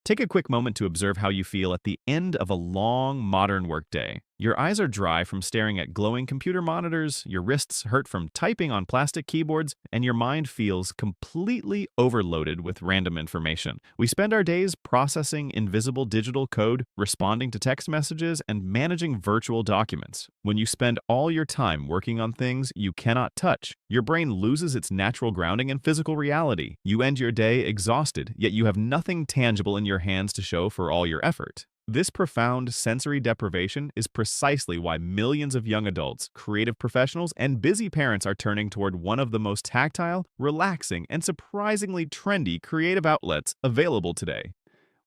Take a quick moment to observe how you feel at the end of a long, modern workday. Your eyes are dry from staring at glowing computer monitors, your wrists hurt from typing on plastic keyboards, and your mind feels completely overloaded with random information. We spend our days processing invisible digital code, responding to text messages, and managing virtual documents. When you spend all your time working on things you cannot touch, your brain loses its natural grounding in physical reality. You end your day exhausted, yet you have nothing tangible in your hands to show for all your effort. This profound sensory deprivation is precisely why millions of young adults, creative professionals, and busy parents are turning toward one of the most tactile, relaxing, and surprisingly trendy creative outlets available today.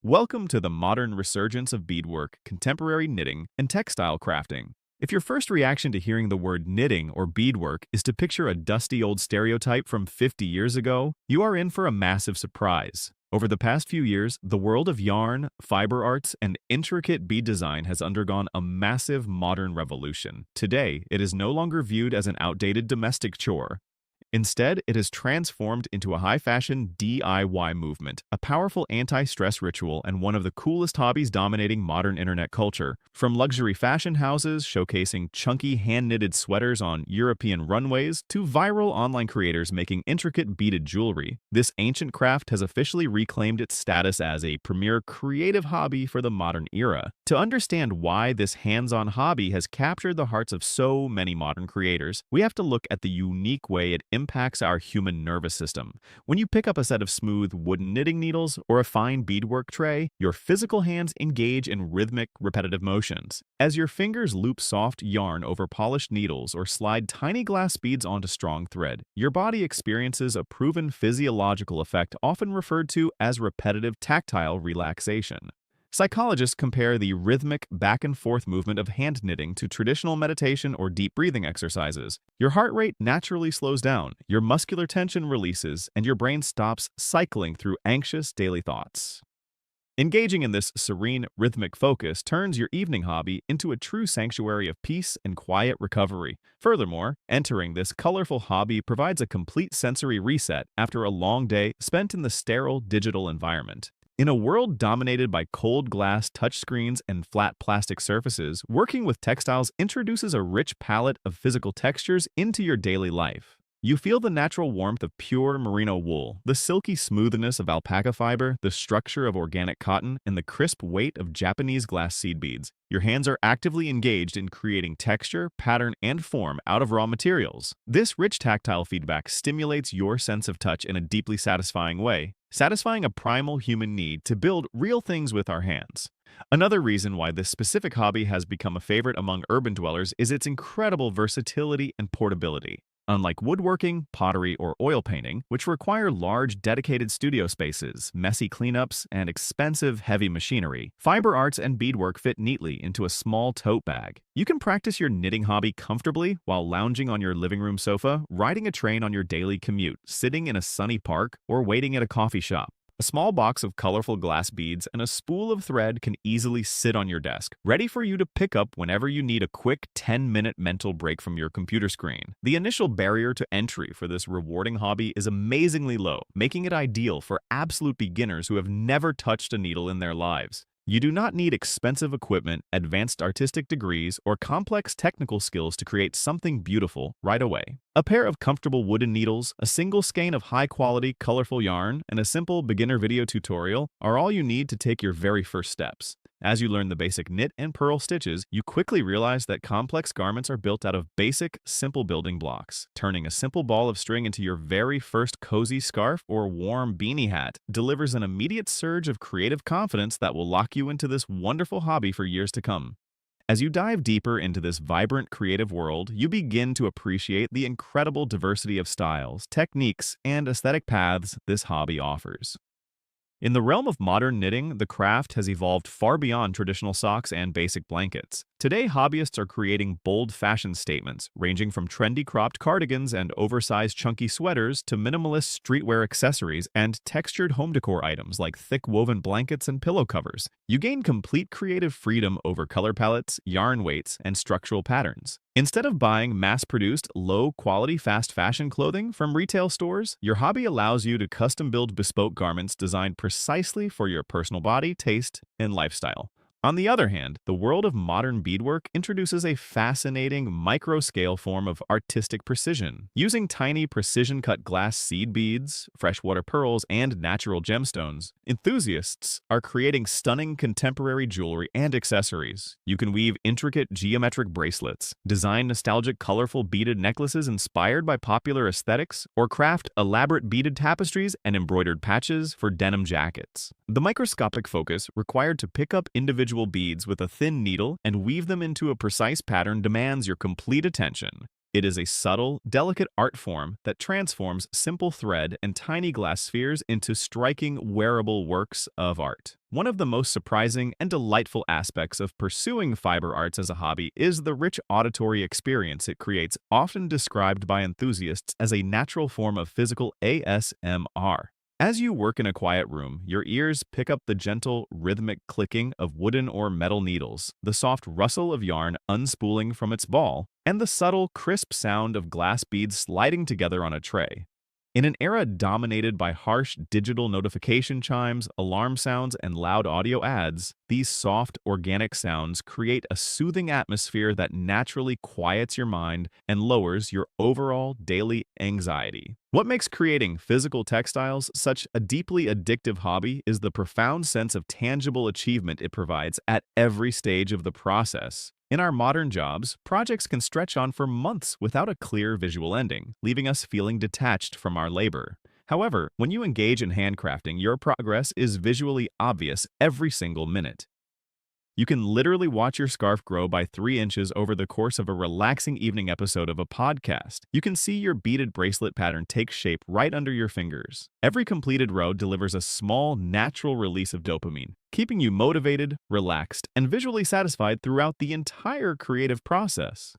Welcome to the modern resurgence of beadwork, contemporary knitting, and textile crafting. If your first reaction to hearing the word knitting or beadwork is to picture a dusty old stereotype from 50 years ago, you are in for a massive surprise. Over the past few years, the world of yarn, fiber arts, and intricate bead design has undergone a massive modern revolution. Today, it is no longer viewed as an outdated domestic chore. Instead, it has transformed into a high-fashion DIY movement, a powerful anti-stress ritual and one of the coolest hobbies dominating modern internet culture. From luxury fashion houses showcasing chunky hand-knitted sweaters on European runways to viral online creators making intricate beaded jewelry, this ancient craft has officially reclaimed its status as a premier creative hobby for the modern era. To understand why this hands-on hobby has captured the hearts of so many modern creators, we have to look at the unique way it impacts our human nervous system. When you pick up a set of smooth wooden knitting needles or a fine beadwork tray, your physical hands engage in rhythmic, repetitive motions. As your fingers loop soft yarn over polished needles or slide tiny glass beads onto strong thread, your body experiences a proven physiological effect often referred to as repetitive tactile relaxation. Psychologists compare the rhythmic back-and-forth movement of hand knitting to traditional meditation or deep breathing exercises. Your heart rate naturally slows down, your muscular tension releases, and your brain stops cycling through anxious daily thoughts. Engaging in this serene, rhythmic focus turns your evening hobby into a true sanctuary of peace and quiet recovery. Furthermore, entering this colorful hobby provides a complete sensory reset after a long day spent in the sterile digital environment. In a world dominated by cold glass touchscreens and flat plastic surfaces, working with textiles introduces a rich palette of physical textures into your daily life. You feel the natural warmth of pure merino wool, the silky smoothness of alpaca fiber, the structure of organic cotton, and the crisp weight of Japanese glass seed beads. Your hands are actively engaged in creating texture, pattern, and form out of raw materials. This rich tactile feedback stimulates your sense of touch in a deeply satisfying way, satisfying a primal human need to build real things with our hands. Another reason why this specific hobby has become a favorite among urban dwellers is its incredible versatility and portability. Unlike woodworking, pottery, or oil painting, which require large, dedicated studio spaces, messy cleanups, and expensive, heavy machinery, fiber arts and beadwork fit neatly into a small tote bag. You can practice your knitting hobby comfortably while lounging on your living room sofa, riding a train on your daily commute, sitting in a sunny park, or waiting at a coffee shop. A small box of colorful glass beads and a spool of thread can easily sit on your desk, ready for you to pick up whenever you need a quick 10-minute mental break from your computer screen. The initial barrier to entry for this rewarding hobby is amazingly low, making it ideal for absolute beginners who have never touched a needle in their lives. You do not need expensive equipment, advanced artistic degrees, or complex technical skills to create something beautiful right away. A pair of comfortable wooden needles, a single skein of high-quality, colorful yarn, and a simple beginner video tutorial are all you need to take your very first steps. As you learn the basic knit and purl stitches, you quickly realize that complex garments are built out of basic, simple building blocks. Turning a simple ball of string into your very first cozy scarf or warm beanie hat delivers an immediate surge of creative confidence that will lock you into this wonderful hobby for years to come. As you dive deeper into this vibrant creative world, you begin to appreciate the incredible diversity of styles, techniques, and aesthetic paths this hobby offers. In the realm of modern knitting, the craft has evolved far beyond traditional socks and basic blankets. Today, hobbyists are creating bold fashion statements, ranging from trendy cropped cardigans and oversized chunky sweaters to minimalist streetwear accessories and textured home decor items like thick woven blankets and pillow covers. You gain complete creative freedom over color palettes, yarn weights, and structural patterns. Instead of buying mass-produced, low-quality fast fashion clothing from retail stores, your hobby allows you to custom-build bespoke garments designed precisely for your personal body, taste, and lifestyle. On the other hand, the world of modern beadwork introduces a fascinating micro-scale form of artistic precision. Using tiny precision-cut glass seed beads, freshwater pearls, and natural gemstones, enthusiasts are creating stunning contemporary jewelry and accessories. You can weave intricate geometric bracelets, design nostalgic colorful beaded necklaces inspired by popular aesthetics, or craft elaborate beaded tapestries and embroidered patches for denim jackets. The microscopic focus required to pick up individual beads with a thin needle and weave them into a precise pattern demands your complete attention. It is a subtle, delicate art form that transforms simple thread and tiny glass spheres into striking, wearable works of art. One of the most surprising and delightful aspects of pursuing fiber arts as a hobby is the rich auditory experience it creates, often described by enthusiasts as a natural form of physical ASMR. As you work in a quiet room, your ears pick up the gentle, rhythmic clicking of wooden or metal needles, the soft rustle of yarn unspooling from its ball, and the subtle, crisp sound of glass beads sliding together on a tray. In an era dominated by harsh digital notification chimes, alarm sounds, and loud audio ads, these soft, organic sounds create a soothing atmosphere that naturally quiets your mind and lowers your overall daily anxiety. What makes creating physical textiles such a deeply addictive hobby is the profound sense of tangible achievement it provides at every stage of the process. In our modern jobs, projects can stretch on for months without a clear visual ending, leaving us feeling detached from our labor. However, when you engage in handcrafting, your progress is visually obvious every single minute. You can literally watch your scarf grow by 3 inches over the course of a relaxing evening episode of a podcast. You can see your beaded bracelet pattern take shape right under your fingers. Every completed row delivers a small, natural release of dopamine, keeping you motivated, relaxed, and visually satisfied throughout the entire creative process.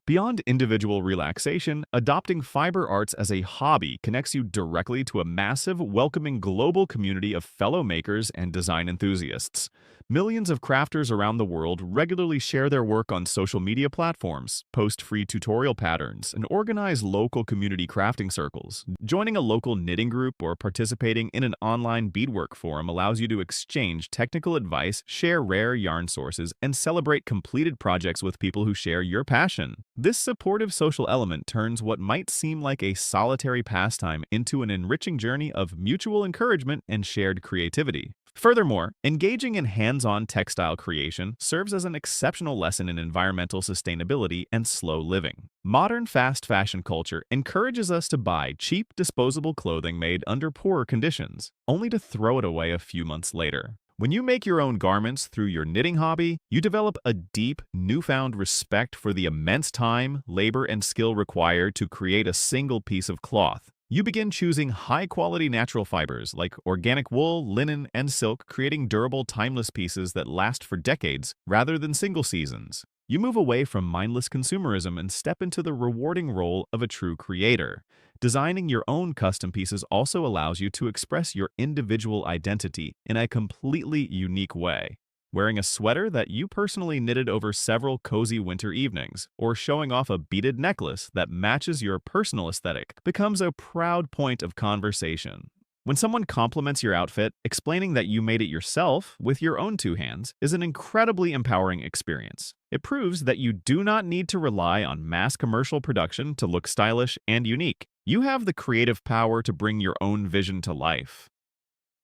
Beyond individual relaxation, adopting fiber arts as a hobby connects you directly to a massive, welcoming global community of fellow makers and design enthusiasts. Millions of crafters around the world regularly share their work on social media platforms, post free tutorial patterns, and organize local community crafting circles. Joining a local knitting group or participating in an online beadwork forum allows you to exchange technical advice, share rare yarn sources, and celebrate completed projects with people who share your passion. This supportive social element turns what might seem like a solitary pastime into an enriching journey of mutual encouragement and shared creativity. Furthermore, engaging in hands-on textile creation serves as an exceptional lesson in environmental sustainability and slow living. Modern fast fashion culture encourages us to buy cheap, disposable clothing made under poorer conditions, only to throw it away a few months later. When you make your own garments through your knitting hobby, you develop a deep, newfound respect for the immense time, labor, and skill required to create a single piece of cloth. You begin choosing high-quality natural fibers like organic wool, linen, and silk, creating durable, timeless pieces that last for decades rather than single seasons. You move away from mindless consumerism and step into the rewarding role of a true creator. Designing your own custom pieces also allows you to express your individual identity in a completely unique way. Wearing a sweater that you personally knitted over several cozy winter evenings, or showing off a beaded necklace that matches your personal aesthetic becomes a proud point of conversation. When someone compliments your outfit, explaining that you made it yourself with your own 2 hands is an incredibly empowering experience. It proves that you do not need to rely on mass commercial production to look stylish and unique. You have the creative power to bring your own vision to life.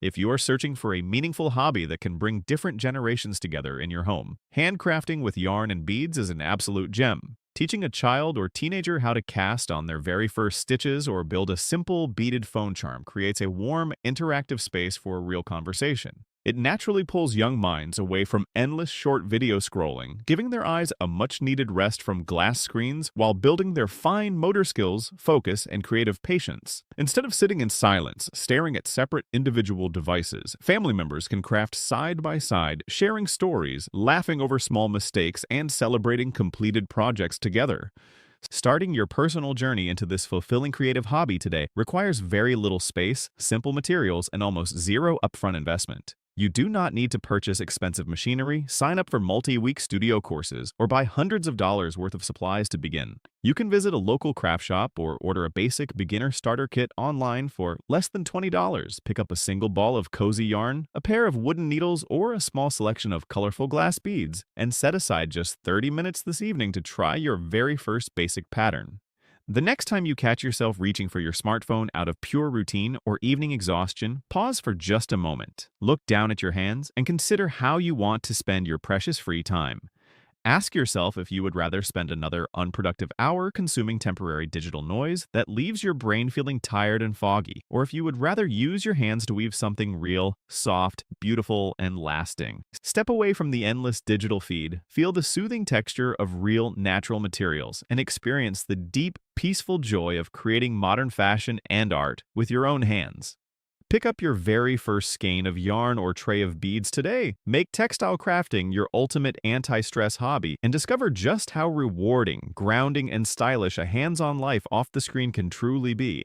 If you are searching for a meaningful hobby that can bring different generations together in your home, handcrafting with yarn and beads is an absolute gem. Teaching a child or teenager how to cast on their very first stitches or build a simple beaded phone charm creates a warm, interactive space for a real conversation. It naturally pulls young minds away from endless short video scrolling, giving their eyes a much-needed rest from glass screens while building their fine motor skills, focus, and creative patience. Instead of sitting in silence, staring at separate individual devices, family members can craft side by side, sharing stories, laughing over small mistakes, and celebrating completed projects together. Starting your personal journey into this fulfilling creative hobby today requires very little space, simple materials, and almost zero upfront investment. You do not need to purchase expensive machinery, sign up for multi-week studio courses, or buy hundreds of dollars worth of supplies to begin. You can visit a local craft shop or order a basic beginner starter kit online for less than $20. Pick up a single ball of cozy yarn, a pair of wooden needles, or a small selection of colorful glass beads, and set aside just 30 minutes this evening to try your very first basic pattern. The next time you catch yourself reaching for your smartphone out of pure routine or evening exhaustion, pause for just a moment. Look down at your hands and consider how you want to spend your precious free time. Ask yourself if you would rather spend another unproductive hour consuming temporary digital noise that leaves your brain feeling tired and foggy, or if you would rather use your hands to weave something real, soft, beautiful, and lasting. Step away from the endless digital feed, feel the soothing texture of real, natural materials, and experience the deep, peaceful joy of creating modern fashion and art with your own hands. Pick up your very first skein of yarn or tray of beads today. Make textile crafting your ultimate anti-stress hobby and discover just how rewarding, grounding, and stylish a hands-on life off the screen can truly be.